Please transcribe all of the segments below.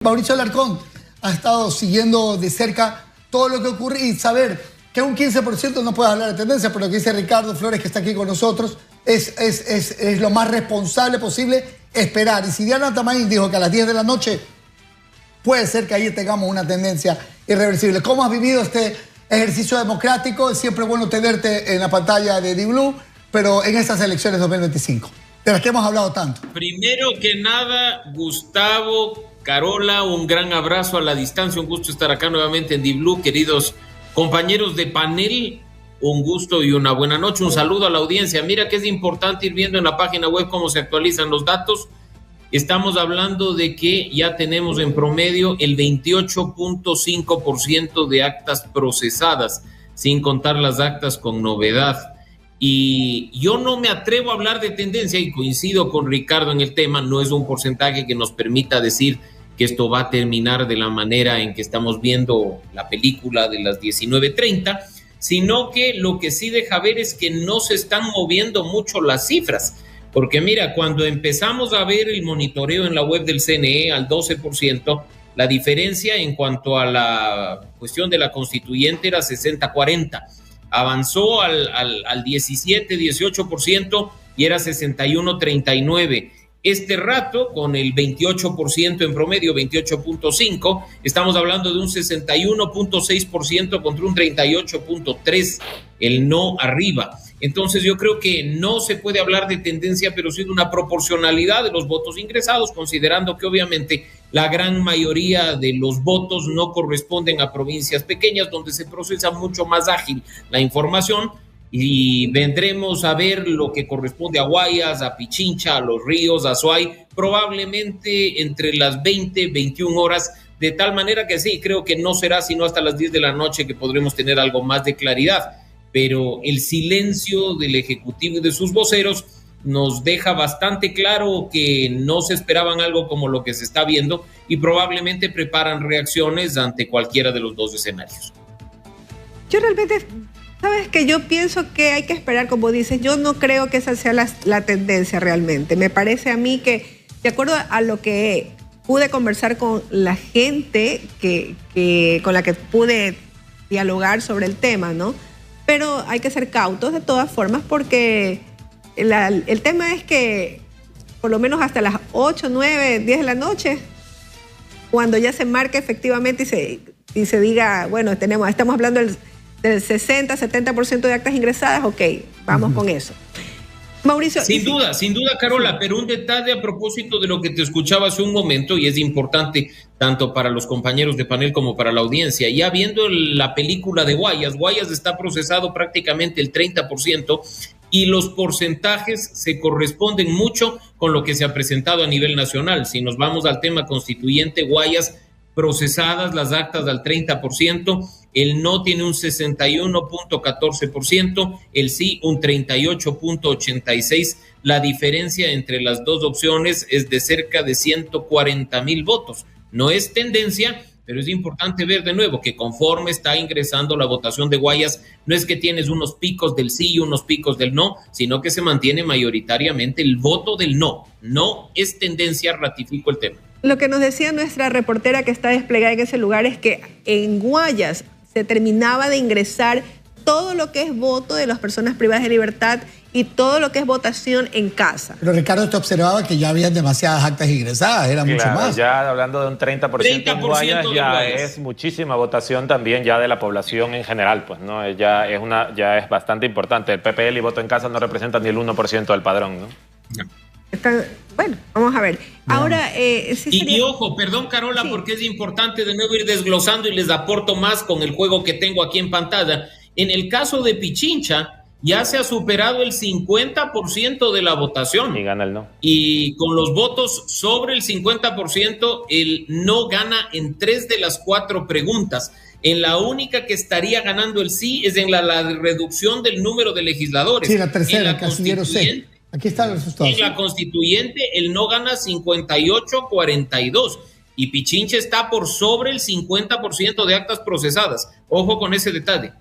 Mauricio Alarcón ha estado siguiendo de cerca todo lo que ocurre y saber que un 15% no puede hablar de tendencia, pero lo que dice Ricardo Flores, que está aquí con nosotros, es lo más responsable posible esperar. Y si Diana Tamaín dijo que a las 10 de la noche puede ser que ahí tengamos una tendencia irreversible. ¿Cómo has vivido este ejercicio democrático? Es siempre bueno tenerte en la pantalla de D-Blue, pero en estas elecciones 2025, de las que hemos hablado tanto. Primero que nada, Gustavo, Carola, un gran abrazo a la distancia, un gusto estar acá nuevamente en D-Blue, queridos compañeros de panel, un gusto y una buena noche, un saludo a la audiencia. Mira que es importante ir viendo en la página web cómo se actualizan los datos. Estamos hablando de que ya tenemos en promedio el 28.5% de actas procesadas, sin contar las actas con novedad. Y yo no me atrevo a hablar de tendencia y coincido con Ricardo en el tema, no es un porcentaje que nos permita decir que esto va a terminar de la manera en que estamos viendo la película de las 19:30, sino que lo que sí deja ver es que no se están moviendo mucho las cifras, porque mira, cuando empezamos a ver el monitoreo en la web del CNE al 12%, la diferencia en cuanto a la cuestión de la constituyente era 60-40%. Avanzó al 17-18% y era 61-39%. Este rato, con el 28% en promedio, 28.5%, estamos hablando de un 61.6% contra un 38.3%, el no arriba. Entonces yo creo que no se puede hablar de tendencia, pero sí de una proporcionalidad de los votos ingresados, considerando que obviamente la gran mayoría de los votos no corresponden a provincias pequeñas donde se procesa mucho más ágil la información, y vendremos a ver lo que corresponde a Guayas, a Pichincha, a Los Ríos, a Azuay, probablemente entre las 20-21 horas, de tal manera que sí, creo que no será sino hasta las 10 de la noche que podremos tener algo más de claridad, pero el silencio del Ejecutivo y de sus voceros nos deja bastante claro que no se esperaban algo como lo que se está viendo y probablemente preparan reacciones ante cualquiera de los dos escenarios. Yo realmente, sabes que yo pienso que hay que esperar, como dices, yo no creo que esa sea la tendencia realmente. Me parece a mí que, de acuerdo a lo que pude conversar con la gente con la que pude dialogar sobre el tema, ¿no? Pero hay que ser cautos de todas formas porque el tema es que por lo menos hasta las 8, 9, 10 de la noche, cuando ya se marque efectivamente y se diga, bueno, estamos hablando del 60-70% de actas ingresadas, ok, vamos con eso. Mauricio. Sin duda, Carola, pero un detalle a propósito de lo que te escuchaba hace un momento, y es importante tanto para los compañeros de panel como para la audiencia. Ya viendo la película de Guayas está procesado prácticamente el 30%, y los porcentajes se corresponden mucho con lo que se ha presentado a nivel nacional. Si nos vamos al tema constituyente, Guayas procesadas las actas al 30%, el no tiene un 61.14%, el sí un 38.86%. La diferencia entre las dos opciones es de cerca de 140,000 votos. No es tendencia, pero es importante ver de nuevo que conforme está ingresando la votación de Guayas, no es que tienes unos picos del sí y unos picos del no, sino que se mantiene mayoritariamente el voto del no. No es tendencia, ratifico el tema. Lo que nos decía nuestra reportera que está desplegada en ese lugar es que en Guayas se terminaba de ingresar todo lo que es voto de las personas privadas de libertad y todo lo que es votación en casa. Pero Ricardo, te observaba que ya habían demasiadas actas ingresadas, era mucho más. Ya hablando de un 30% en Guayas, ya es muchísima votación también ya de la población en general, pues, ¿no? Ya es bastante importante. El PPL y voto en casa no representan ni el 1% del padrón, ¿no? Bueno, vamos a ver. Ahora, y ojo, perdón, Carola, sí, porque es importante de nuevo ir desglosando y les aporto más con el juego que tengo aquí en pantalla. En el caso de Pichincha, ya se ha superado el 50% de la votación. Y gana el no. Y con los votos sobre el 50%, el no gana en 3 de las 4 preguntas. En la única que estaría ganando el sí es en la reducción del número de legisladores. Sí, la tercera, casillero C. Aquí están los resultados. En la constituyente, el no gana 58-42 y Pichincha está por sobre el 50% de actas procesadas. Ojo con ese detalle.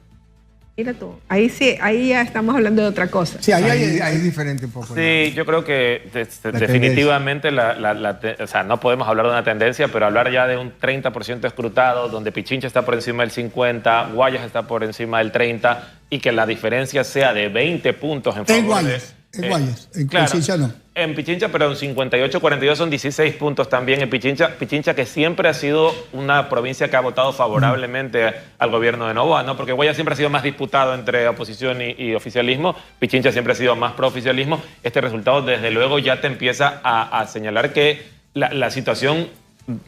Mira tú, ahí sí, ahí ya estamos hablando de otra cosa. Sí, ahí es diferente un poco. Sí, yo creo que definitivamente o sea, no podemos hablar de una tendencia, pero hablar ya de un 30% escrutado, donde Pichincha está por encima del 50%, Guayas está por encima del 30%, y que la diferencia sea de 20 puntos en favor de... En Guayas, en claro, Pichincha no. En Pichincha, pero en 58-42 son 16 puntos también en Pichincha. Pichincha, que siempre ha sido una provincia que ha votado favorablemente al gobierno de Noboa, ¿no? Porque Guayas siempre ha sido más disputado entre oposición y oficialismo. Pichincha siempre ha sido más pro oficialismo. Este resultado, desde luego, ya te empieza a señalar que la situación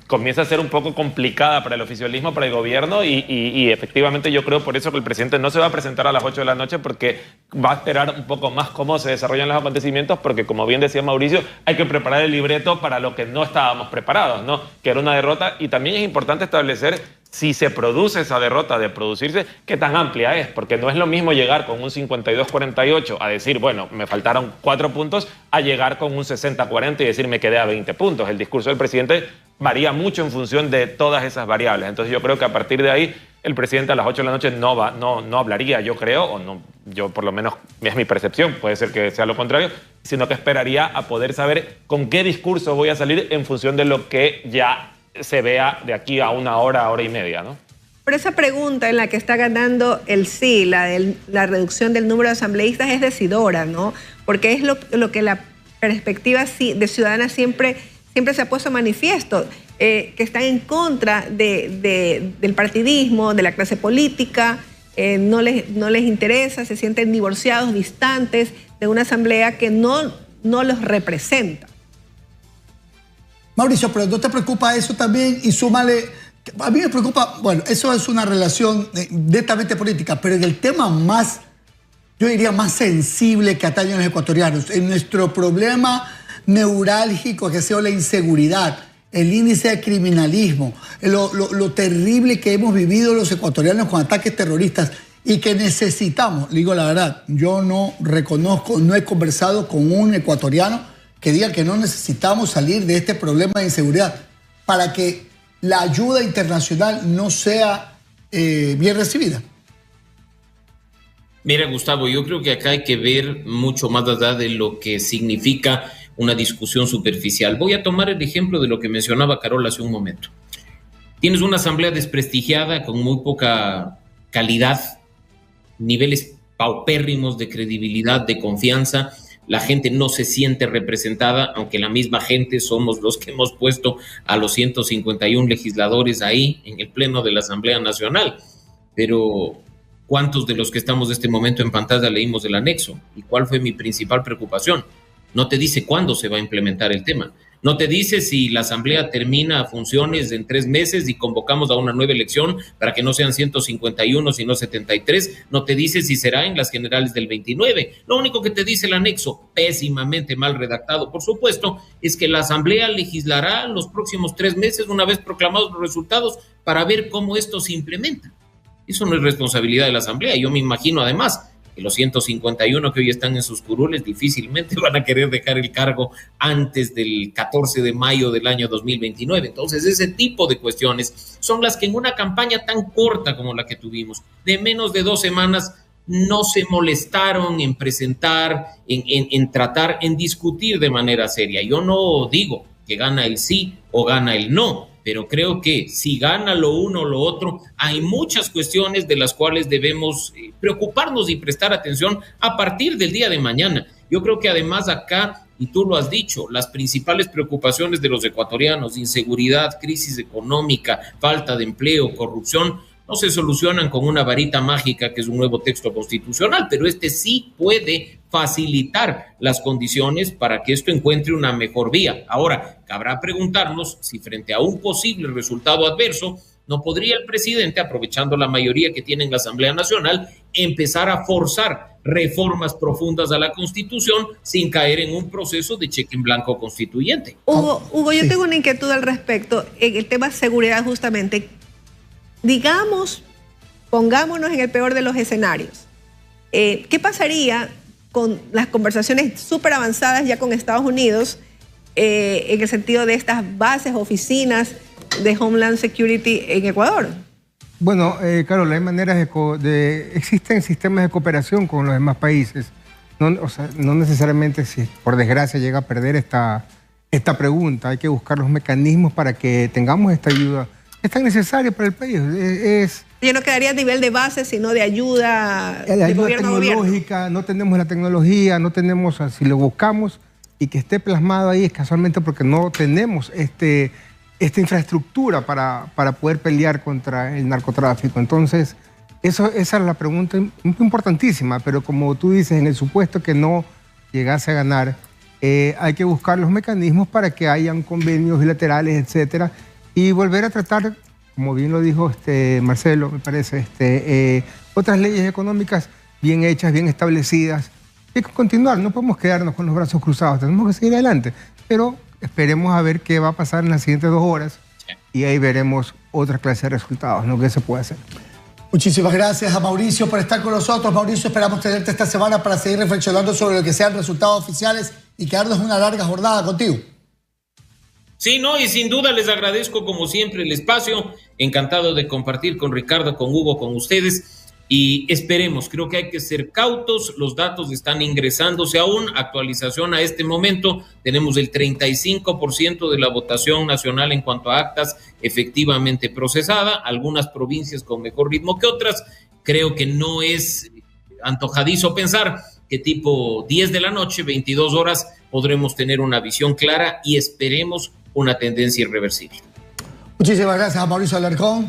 comienza a ser un poco complicada para el oficialismo, para el gobierno, y efectivamente yo creo por eso que el presidente no se va a presentar a las 8 de la noche, porque va a esperar un poco más cómo se desarrollan los acontecimientos, porque como bien decía Mauricio, hay que preparar el libreto para lo que no estábamos preparados, ¿no? Que era una derrota, y también es importante establecer si se produce esa derrota, de producirse, qué tan amplia es, porque no es lo mismo llegar con un 52-48 a decir, bueno, me faltaron 4 puntos, a llegar con un 60-40 y decir, me quedé a 20 puntos. El discurso del presidente varía mucho en función de todas esas variables. Entonces yo creo que a partir de ahí el presidente a las 8 de la noche no hablaría, yo creo, o no, yo por lo menos es mi percepción, puede ser que sea lo contrario, sino que esperaría a poder saber con qué discurso voy a salir en función de lo que ya se vea de aquí a una hora y media, ¿no? Pero esa pregunta en la que está ganando el sí, la reducción del número de asambleístas, es decidora, ¿no? Porque es lo que la perspectiva de ciudadana siempre se ha puesto manifiesto, que están en contra del partidismo, de la clase política, no les interesa, se sienten divorciados, distantes de una asamblea que no los representa. Mauricio, pero ¿no te preocupa eso también? Y súmale, a mí me preocupa, bueno, eso es una relación netamente política, pero en el tema más, yo diría más sensible que atañe a los ecuatorianos, en nuestro problema neurálgico que ha sido la inseguridad, el índice de criminalismo, lo terrible que hemos vivido los ecuatorianos con ataques terroristas y que necesitamos, digo la verdad, yo no reconozco, no he conversado con un ecuatoriano que diga que no necesitamos salir de este problema de inseguridad para que la ayuda internacional no sea bien recibida. Mira, Gustavo, yo creo que acá hay que ver mucho más allá de lo que significa una discusión superficial. Voy a tomar el ejemplo de lo que mencionaba Carol hace un momento. Tienes una asamblea desprestigiada con muy poca calidad, niveles paupérrimos de credibilidad, de confianza. La gente no se siente representada, aunque la misma gente somos los que hemos puesto a los 151 legisladores ahí en el Pleno de la Asamblea Nacional. Pero ¿cuántos de los que estamos en este momento en pantalla leímos el anexo? ¿Y cuál fue mi principal preocupación? No te dice cuándo se va a implementar el tema. No te dice si la Asamblea termina funciones en 3 meses y convocamos a una nueva elección para que no sean 151, sino 73. No te dice si será en las generales del 29. Lo único que te dice el anexo, pésimamente mal redactado, por supuesto, es que la Asamblea legislará los próximos 3 meses, una vez proclamados los resultados, para ver cómo esto se implementa. Eso no es responsabilidad de la Asamblea. Yo me imagino, además, que los 151 que hoy están en sus curules difícilmente van a querer dejar el cargo antes del 14 de mayo del año 2029. Entonces, ese tipo de cuestiones son las que en una campaña tan corta como la que tuvimos, de menos de 2 semanas, no se molestaron en presentar, en tratar, en discutir de manera seria. Yo no digo que gana el sí o gana el no, pero creo que si gana lo uno o lo otro, hay muchas cuestiones de las cuales debemos preocuparnos y prestar atención a partir del día de mañana. Yo creo que además acá, y tú lo has dicho, las principales preocupaciones de los ecuatorianos, inseguridad, crisis económica, falta de empleo, corrupción, no se solucionan con una varita mágica que es un nuevo texto constitucional, pero este sí puede facilitar las condiciones para que esto encuentre una mejor vía. Ahora, cabrá preguntarnos si frente a un posible resultado adverso, no podría el presidente, aprovechando la mayoría que tiene en la Asamblea Nacional, empezar a forzar reformas profundas a la Constitución sin caer en un proceso de cheque en blanco constituyente. Hugo, yo tengo una inquietud al respecto, en el tema de seguridad justamente. Digamos, pongámonos en el peor de los escenarios. ¿Qué pasaría con las conversaciones súper avanzadas ya con Estados Unidos en el sentido de estas bases, oficinas de Homeland Security en Ecuador? Bueno, Carol, hay maneras existen sistemas de cooperación con los demás países. No, o sea, no necesariamente si por desgracia llega a perder esta pregunta, hay que buscar los mecanismos para que tengamos esta ayuda. Es tan necesaria para el país. Yo no quedaría a nivel de base, sino de ayuda de gobierno a gobierno. Tecnológica, no tenemos la tecnología, no tenemos, si lo buscamos y que esté plasmado ahí es casualmente porque no tenemos esta infraestructura para poder pelear contra el narcotráfico. Entonces, esa es la pregunta importantísima, pero como tú dices, en el supuesto que no llegase a ganar, hay que buscar los mecanismos para que hayan convenios bilaterales, etcétera, y volver a tratar, como bien lo dijo Marcelo, me parece, otras leyes económicas bien hechas, bien establecidas. Hay que continuar, no podemos quedarnos con los brazos cruzados, tenemos que seguir adelante, pero esperemos a ver qué va a pasar en las siguientes 2 horas y ahí veremos otra clase de resultados, ¿no? ¿Qué se puede hacer? Muchísimas gracias a Mauricio por estar con nosotros. Mauricio, esperamos tenerte esta semana para seguir reflexionando sobre lo que sean resultados oficiales y quedarnos una larga jornada contigo. Sí, no, y sin duda les agradezco como siempre el espacio. Encantado de compartir con Ricardo, con Hugo, con ustedes. Y esperemos, creo que hay que ser cautos, los datos están ingresándose aún, actualización a este momento, tenemos el 35% de la votación nacional en cuanto a actas efectivamente procesada, algunas provincias con mejor ritmo que otras, creo que no es antojadizo pensar que tipo 10 de la noche, 22 horas, podremos tener una visión clara y esperemos una tendencia irreversible. Muchísimas gracias a Mauricio Alarcón.